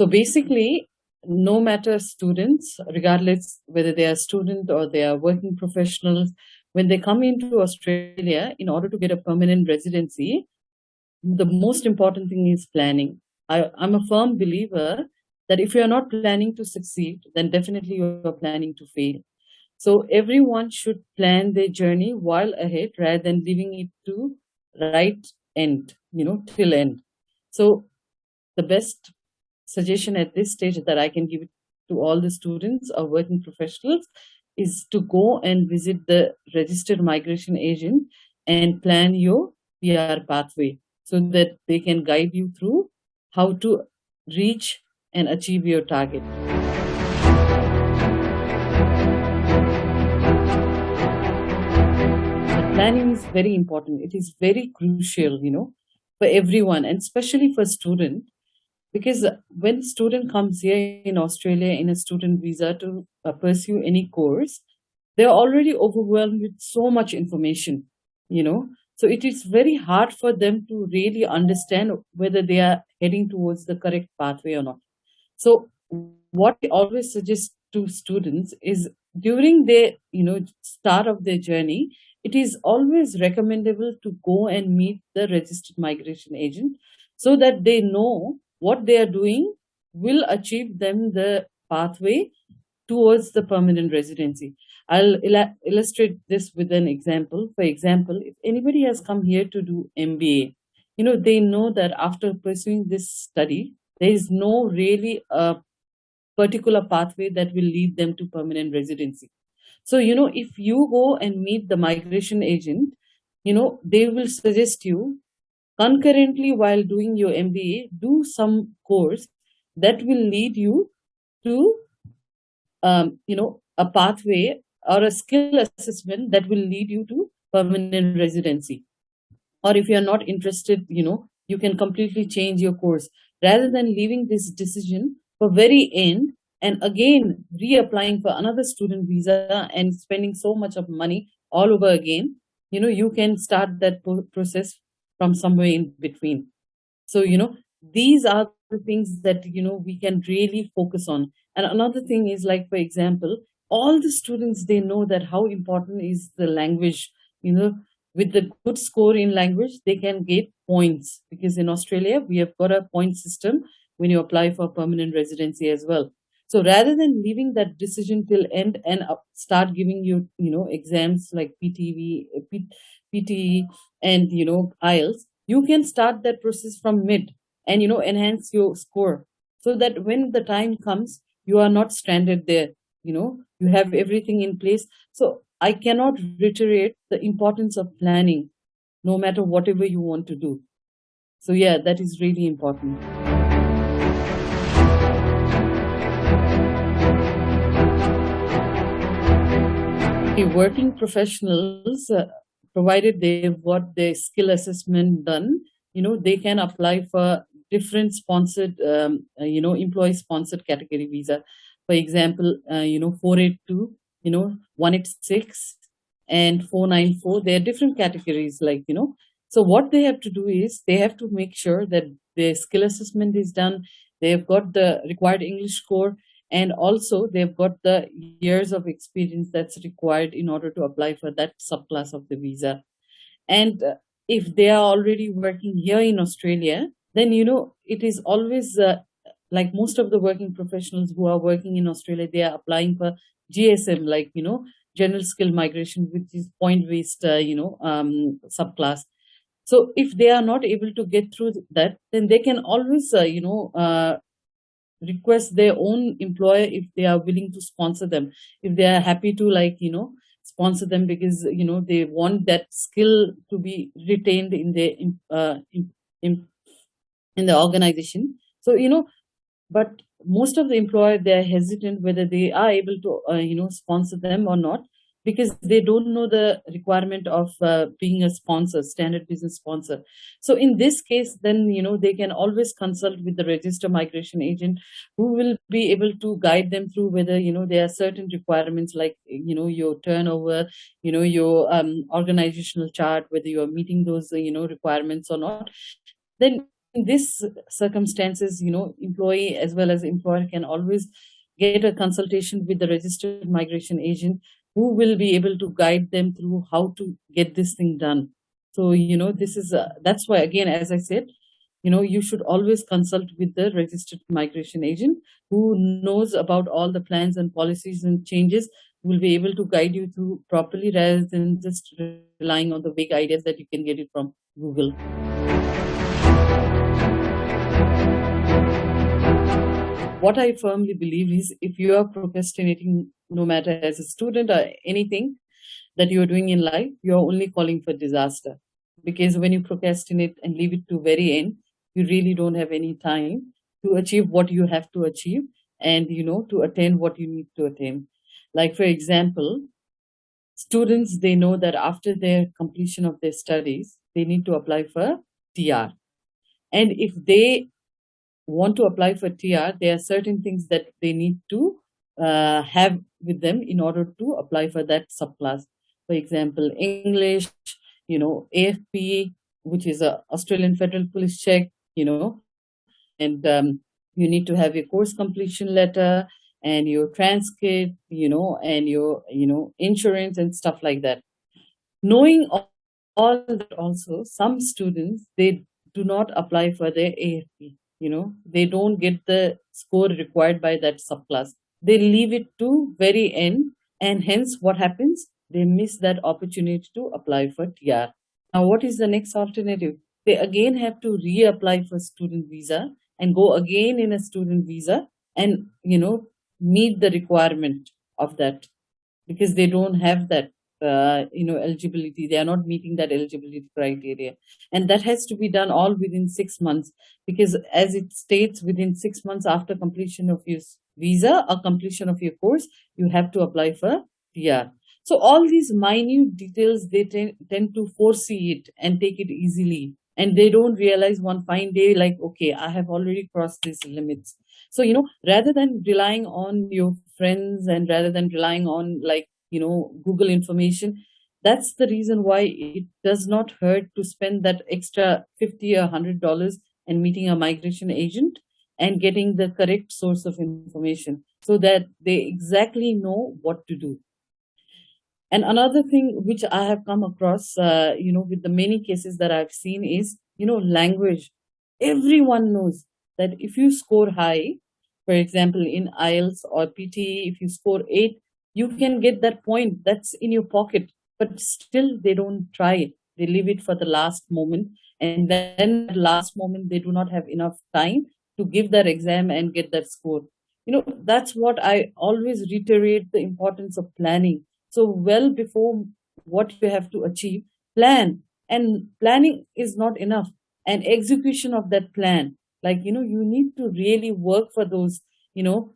So basically, no matter students, regardless whether they are student or they are working professionals, when they come into Australia, in order to get a permanent residency, the most important thing is planning. I'm a firm believer that if you're not planning to succeed, then definitely you're planning to fail. So everyone should plan their journey while ahead rather than leaving it to right end, till end. So the best suggestion at this stage that I can give to all the students or working professionals is to go and visit the registered migration agent and plan your PR pathway so that they can guide you through how to reach and achieve your target. The planning is very important. It is very crucial, for everyone and especially for students. Because when student comes here in Australia in a student visa to pursue any course, they're already overwhelmed with so much information, So it is very hard for them to really understand whether they are heading towards the correct pathway or not. So what I always suggest to students is during their, start of their journey, it is always recommendable to go and meet the registered migration agent so that they know what they are doing will achieve them the pathway towards the permanent residency. I'll illustrate this with an example. For example, if anybody has come here to do MBA, they know that after pursuing this study, there is no really a particular pathway that will lead them to permanent residency. So, if you go and meet the migration agent, they will suggest you concurrently while doing your MBA, do some course that will lead you to, a pathway or a skill assessment that will lead you to permanent residency. Or if you're not interested, you can completely change your course rather than leaving this decision for very end and again reapplying for another student visa and spending so much of money all over again. You can start that process from somewhere in between. So, these are the things that, we can really focus on. And another thing is, like, for example, all the students, they know that how important is the language, with the good score in language, they can get points because in Australia, we have got a point system when you apply for permanent residency as well. So rather than leaving that decision till end and start giving you, exams like PTV, PTE and, IELTS, you can start that process from mid and, enhance your score so that when the time comes, you are not stranded there. You have everything in place. So I cannot reiterate the importance of planning, no matter whatever you want to do. So yeah, that is really important. The working professionals, provided they've got their skill assessment done, they can apply for different sponsored, employee sponsored category visa. For example, 482, 186 and 494, there are different categories so what they have to do is they have to make sure that their skill assessment is done, they've got the required English score, and also they've got the years of experience that's required in order to apply for that subclass of the visa. And if they are already working here in Australia, then it is always like most of the working professionals who are working in Australia, they are applying for GSM, general skill migration, which is point based subclass. So if they are not able to get through that, then they can always request their own employer if they are willing to sponsor them, if they are happy to sponsor them because they want that skill to be retained in their in the organization. So but most of the employer, they are hesitant whether they are able to sponsor them or not because they don't know the requirement of being a sponsor, standard business sponsor. So in this case, then they can always consult with the registered migration agent who will be able to guide them through whether there are certain requirements like your turnover, your organizational chart, whether you are meeting those requirements or not. Then this circumstances, employee as well as employer can always get a consultation with the registered migration agent who will be able to guide them through how to get this thing done. So, this is, that's why, again, as I said, you should always consult with the registered migration agent who knows about all the plans and policies and changes, will be able to guide you through properly rather than just relying on the vague ideas that you can get it from Google. What I firmly believe is, if you are procrastinating, no matter as a student or anything that you're doing in life, you're only calling for disaster. Because when you procrastinate and leave it to very end, you really don't have any time to achieve what you have to achieve, and to attain what you need to attain. Like, for example, students, they know that after their completion of their studies, they need to apply for TR. And if they want to apply for TR, there are certain things that they need to have with them in order to apply for that subclass. For example, English, AFP, which is a Australian Federal Police check, and you need to have your course completion letter and your transcript, and your, insurance and stuff like that. Knowing all that, also, some students, they do not apply for their AFP. They don't get the score required by that subclass. They leave it to very end, and hence what happens? They miss that opportunity to apply for TR. Now, what is the next alternative? They again have to reapply for student visa and go again in a student visa and, meet the requirement of that, because they don't have that eligibility. They are not meeting that eligibility criteria, and that has to be done all within 6 months, because as it states, within 6 months after completion of your visa or completion of your course, you have to apply for TR. So all these minute details, they tend to foresee it and take it easily, and they don't realize one fine day, like, okay, I have already crossed these limits. So, rather than relying on your friends and rather than relying on, like, Google information, that's the reason why it does not hurt to spend that extra $50 or $100 and meeting a migration agent and getting the correct source of information so that they exactly know what to do. And another thing which I have come across, with the many cases that I've seen is, language. Everyone knows that if you score high, for example, in IELTS or PT, if you score 8, you can get that point. That's in your pocket. But still, they don't try it. They leave it for the last moment. And then last moment, they do not have enough time to give that exam and get that score. That's what I always reiterate, the importance of planning. So well before what you have to achieve, plan. And planning is not enough. And execution of that plan, like, you need to really work for those,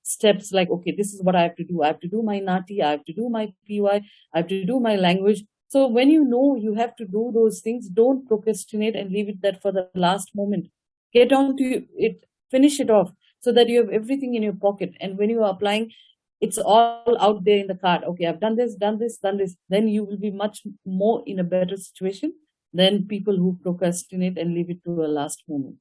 steps, like, okay, this is what I have to do. I have to do my NATI, I have to do my PY, I have to do my language. So when you have to do those things, don't procrastinate and leave it that for the last moment. Get on to it, finish it off so that you have everything in your pocket. And when you are applying, it's all out there in the card. Okay, I've done this, done this, done this. Then you will be much more in a better situation than people who procrastinate and leave it to a last moment.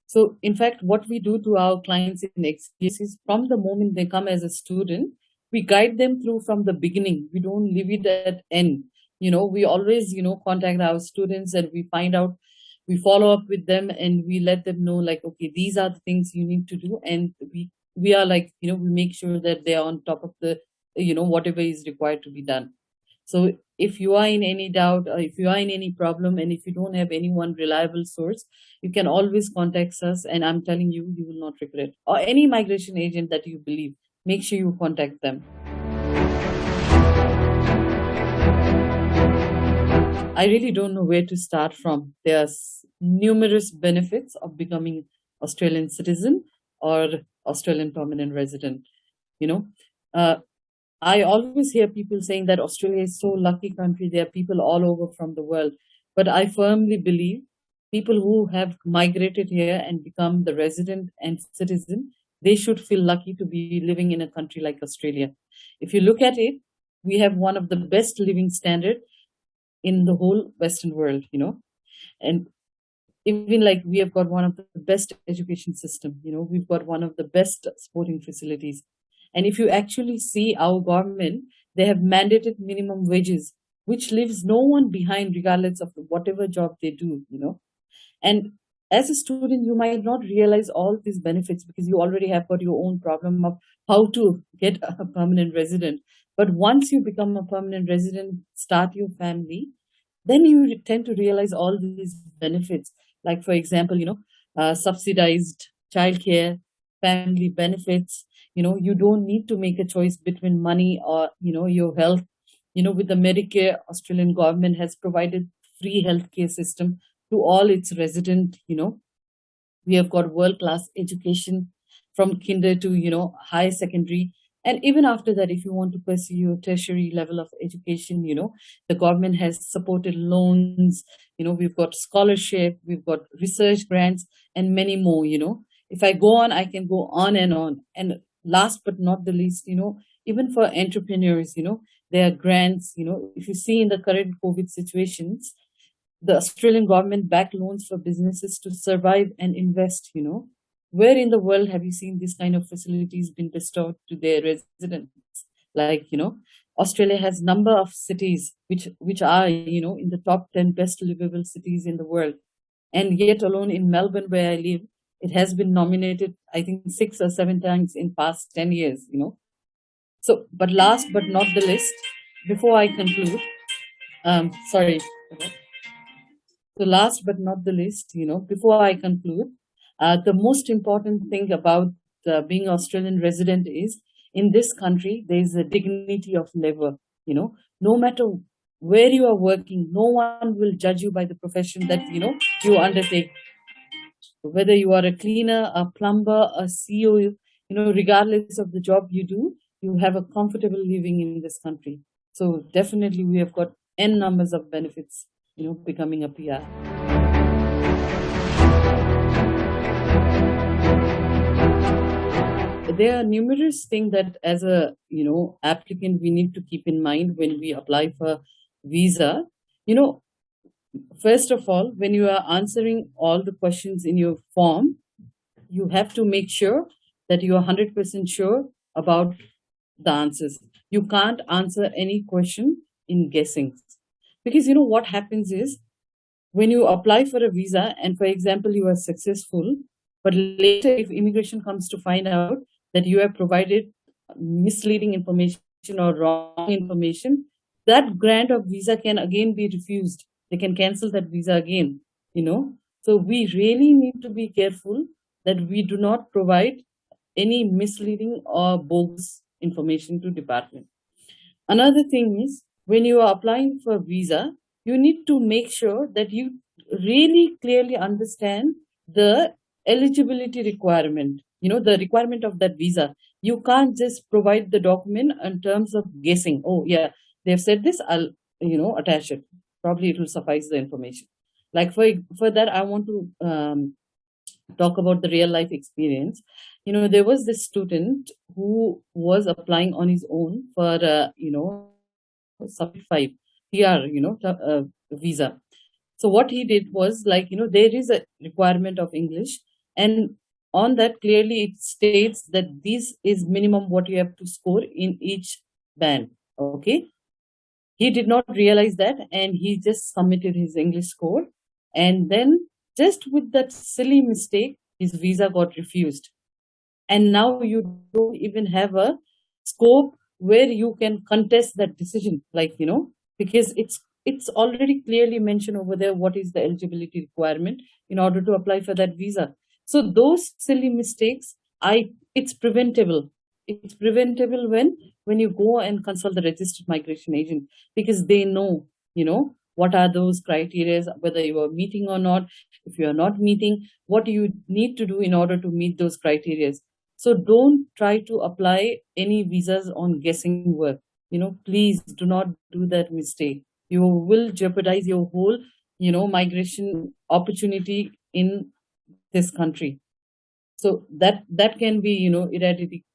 So, in fact, what we do to our clients in XGS is, from the moment they come as a student, we guide them through from the beginning. We don't leave it at end. We always, contact our students and we find out, we follow up with them and we let them know, like, okay, these are the things you need to do. And we are like, we make sure that they are on top of the, whatever is required to be done. So if you are in any doubt, or if you are in any problem, and if you don't have any one reliable source, you can always contact us. And I'm telling you, you will not regret. Or any migration agent that you believe, make sure you contact them. I really don't know where to start from. There's numerous benefits of becoming Australian citizen or Australian permanent resident. I always hear people saying that Australia is so lucky country. There are people all over from the world. But I firmly believe people who have migrated here and become the resident and citizen, they should feel lucky to be living in a country like Australia. If you look at it, we have one of the best living standard in the whole Western world, and Even like we have got one of the best education system, we've got one of the best sporting facilities. And if you actually see our government, they have mandated minimum wages, which leaves no one behind regardless of whatever job they do. And as a student, you might not realize all these benefits because you already have got your own problem of how to get a permanent resident. But once you become a permanent resident, start your family, then you tend to realize all these benefits. Like, for example, subsidized childcare, family benefits. You don't need to make a choice between money or, your health. With the Medicare, Australian government has provided free healthcare system to all its resident. We have got world class education from kinder to high secondary. And even after that, if you want to pursue your tertiary level of education, the government has supported loans. We've got scholarship, we've got research grants, and many more. If I go on, I can go on and on. And last but not the least, even for entrepreneurs, there are grants. If you see in the current COVID situations, the Australian government backed loans for businesses to survive and invest. Where in the world have you seen this kind of facilities been bestowed to their residents? Like, Australia has number of cities which are, in the top 10 best livable cities in the world. And yet alone in Melbourne, where I live, it has been nominated, I think, 6 or 7 times in past 10 years. So, but last but not the least, before I conclude, sorry. So last but not the least, before I conclude, the most important thing about being Australian resident is in this country, there is a dignity of labor. No matter where you are working, no one will judge you by the profession that, you undertake. Whether you are a cleaner, a plumber, a CEO, regardless of the job you do, you have a comfortable living in this country. So definitely we have got N numbers of benefits, becoming a PR. There are numerous things that as a applicant we need to keep in mind when we apply for visa. First of all, when you are answering all the questions in your form, you have to make sure that you are 100% sure about the answers. You can't answer any question in guessing, because what happens is, when you apply for a visa and, for example, you are successful, but later if immigration comes to find out that you have provided misleading information or wrong information, that grant of visa can again be refused. They can cancel that visa again. So we really need to be careful that we do not provide any misleading or bogus information to department. Another thing is, when you are applying for visa, you need to make sure that you really clearly understand the eligibility requirement, the requirement of that visa. You can't just provide the document in terms of guessing. Oh, yeah, they've said this, I'll, attach it. Probably it will suffice the information. Like for that, I want to talk about the real life experience. There was this student who was applying on his own for, sub 5 PR, visa. So what he did was, like, there is a requirement of English, and on that clearly it states that this is minimum what you have to score in each band. Okay. He did not realize that, and he just submitted his English score. And then, just with that silly mistake, his visa got refused. And now you don't even have a scope where you can contest that decision, like, because it's already clearly mentioned over there what is the eligibility requirement in order to apply for that visa. So those silly mistakes, it's preventable. It's preventable when you go and consult the registered migration agent, because they know, what are those criteria, whether you are meeting or not. If you are not meeting, what do you need to do in order to meet those criteria? So don't try to apply any visas on guessing work. Please do not do that mistake. You will jeopardize your whole, migration opportunity in this country. So that can be,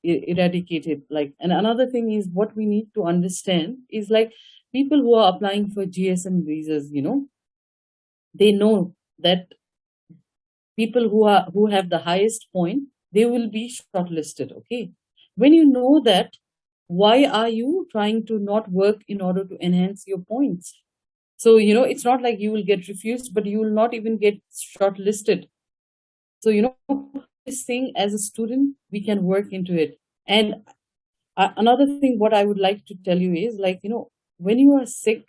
eradicated. Like, and another thing is, what we need to understand is, like, people who are applying for GSM visas, they know that People who have the highest point, they will be shortlisted. Okay, when you know that, why are you trying to not work in order to enhance your points? So it's not like you will get refused, but you will not even get shortlisted. So this thing, as a student, we can work into it. And another thing what I would like to tell you is, like, when you are sick,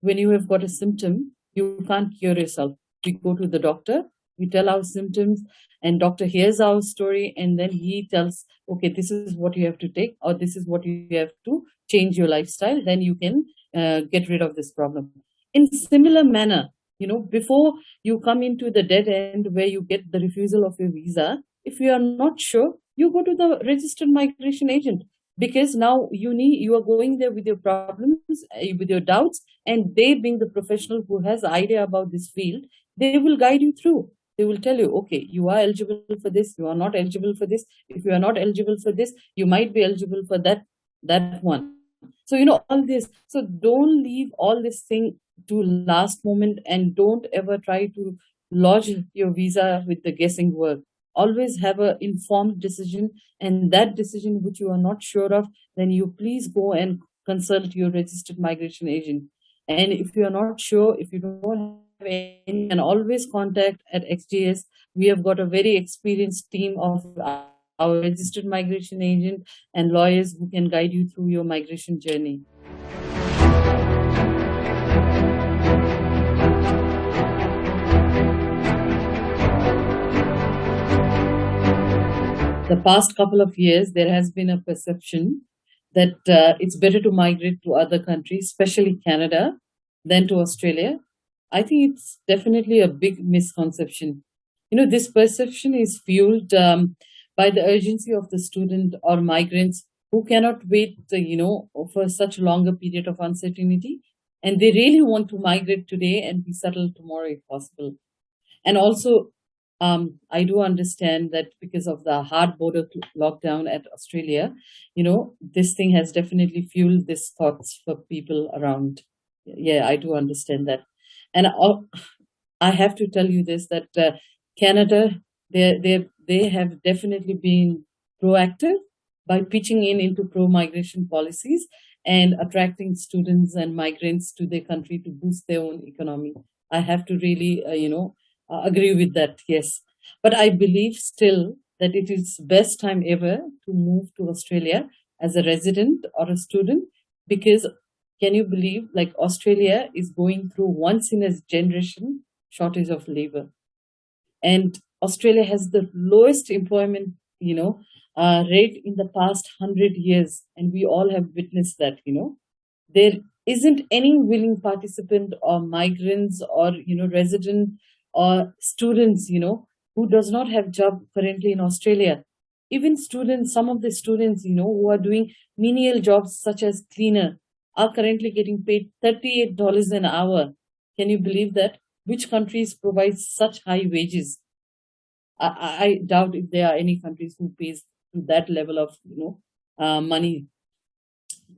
when you have got a symptom, you can't cure yourself. We go to the doctor, we tell our symptoms, and doctor hears our story, and then he tells, okay, this is what you have to take, or this is what you have to change your lifestyle, then you can get rid of this problem. In similar manner, before you come into the dead end where you get the refusal of your visa, if you are not sure, you go to the registered migration agent, because now you are going there with your problems, with your doubts, and they, being the professional who has idea about this field, they will guide you through. They will tell you, okay, you are eligible for this, you are not eligible for this. If you are not eligible for this, you might be eligible for that one. So all this. So don't leave all this thing to last moment, and don't ever try to lodge your visa with the guessing work. Always have a informed decision, and that decision which you are not sure of, then you please go and consult your registered migration agent. And if you are not sure, if you don't have any, you can always contact at XGS. We have got a very experienced team of our registered migration agent and lawyers who can guide you through your migration journey. The past couple of years, there has been a perception that it's better to migrate to other countries, especially Canada, than to Australia. I think it's definitely a big misconception. This perception is fueled by the urgency of the student or migrants who cannot wait, for such a longer period of uncertainty. And they really want to migrate today and be settled tomorrow if possible. And also, I do understand that because of the hard border lockdown at Australia, this thing has definitely fueled these thoughts for people around. Yeah, I do understand that. And I have to tell you this, that Canada, they have definitely been proactive by pitching in into pro-migration policies and attracting students and migrants to their country to boost their own economy. I have to really, agree with that, yes. But I believe still that it is best time ever to move to Australia as a resident or a student, because can you believe, like, Australia is going through once in a generation shortage of labor, and Australia has the lowest employment, rate in the past 100 years, and we all have witnessed that. There isn't any willing participant or migrants or resident or students who does not have job currently in Australia. Even students, some of the students who are doing menial jobs such as cleaner are currently getting paid $38 an hour. Can you believe that? Which countries provide such high wages? I doubt if there are any countries who pays to that level of money.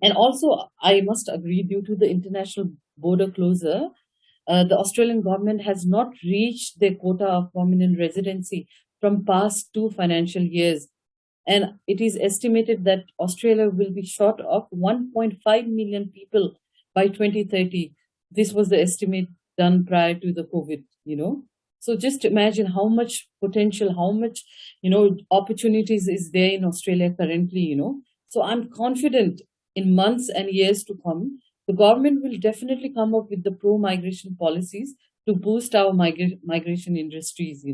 And also, I must agree, due to the international border closure, the Australian government has not reached their quota of permanent residency from past 2 financial years. And it is estimated that Australia will be short of 1.5 million people by 2030. This was the estimate done prior to the COVID. So just imagine how much potential, how much, opportunities is there in Australia currently. So I'm confident in months and years to come, the government will definitely come up with the pro-migration policies to boost our migration industries.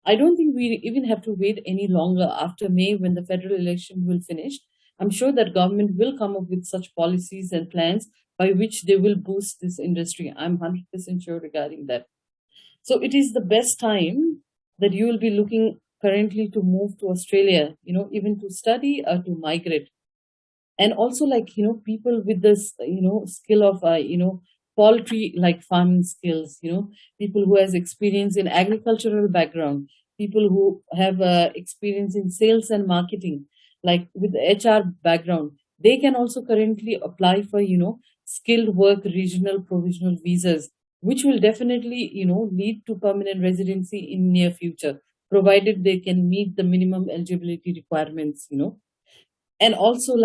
I don't think we even have to wait any longer after May, when the federal election will finish. I'm sure that government will come up with such policies and plans by which they will boost this industry. I'm 100% sure regarding that. So it is the best time that you will be looking currently to move to Australia, even to study or to migrate. And also, like, people with this, skill of, poultry, like farming skills, people who has experience in agricultural background, people who have experience in sales and marketing, like with the HR background, they can also currently apply for, skilled work regional provisional visas. which will definitely, lead to permanent residency in near future, provided they can meet the minimum eligibility requirements. And also,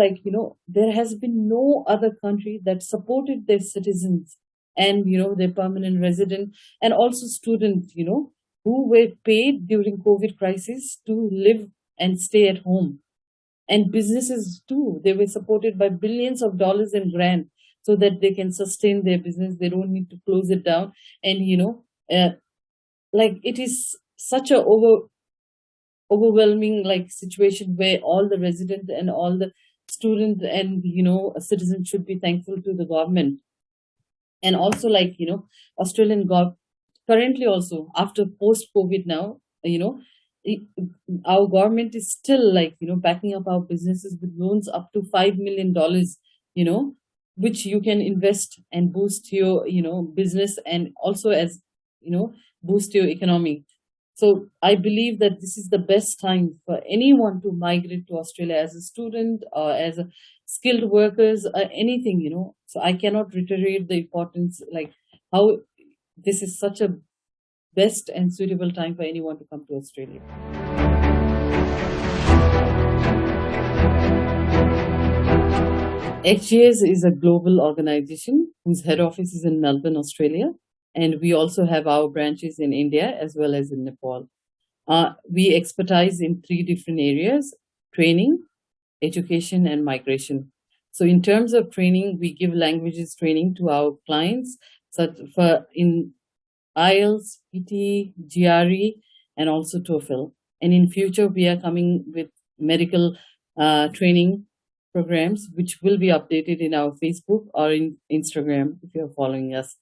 there has been no other country that supported their citizens and, their permanent resident and also student, who were paid during COVID crisis to live and stay at home. And businesses too, they were supported by billions of dollars in grant so that they can sustain their business. They don't need to close it down. And, it is such a overwhelming situation where all the residents and all the students and citizens should be thankful to the government. And also, Australian currently also after post COVID now, i- our government is still backing up our businesses with loans up to $5 million, you know which you can invest and boost your business, and also as boost your economy. So I believe that this is the best time for anyone to migrate to Australia as a student or as a skilled workers or anything. So I cannot reiterate the importance, like how this is such a best and suitable time for anyone to come to Australia. XGS is a global organization whose head office is in Melbourne, Australia, and we also have our branches in India as well as in Nepal. We expertise in three different areas: training, education, and migration. So, in terms of training, we give languages training to our clients, such for in IELTS, PT, GRE, and also TOEFL. And in future, we are coming with medical training programs, which will be updated in our Facebook or in Instagram if you're following us.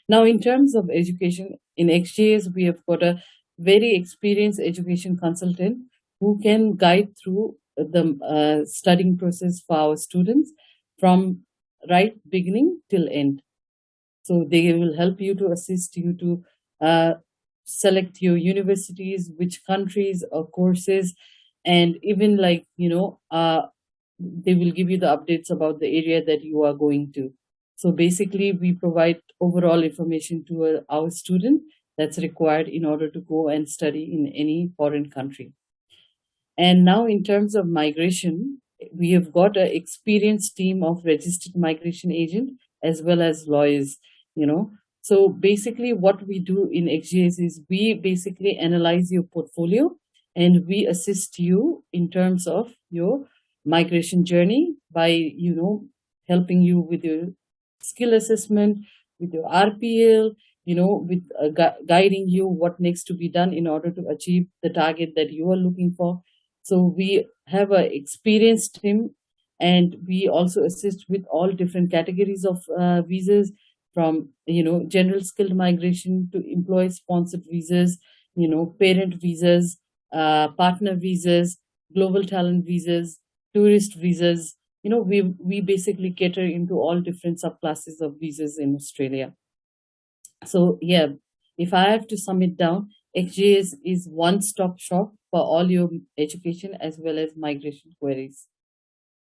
Now, in terms of education, in XGS, we have got a very experienced education consultant who can guide through the studying process for our students from right beginning till end. So they will help you to assist you to select your universities, which countries or courses, and even they will give you the updates about the area that you are going to. So basically, we provide overall information to our student that's required in order to go and study in any foreign country. And now, in terms of migration, we have got an experienced team of registered migration agent as well as lawyers. So basically, what we do in XGS is we basically analyze your portfolio and we assist you in terms of your migration journey by helping you with your skill assessment, with your RPL, with guiding you what needs to be done in order to achieve the target that you are looking for. So we have a experienced team, and we also assist with all different categories of visas, from general skilled migration to employee sponsored visas, parent visas, partner visas, global talent visas, tourist visas. We basically cater into all different subclasses of visas in Australia. So yeah, if I have to sum it down, XGS is one-stop shop for all your education as well as migration queries.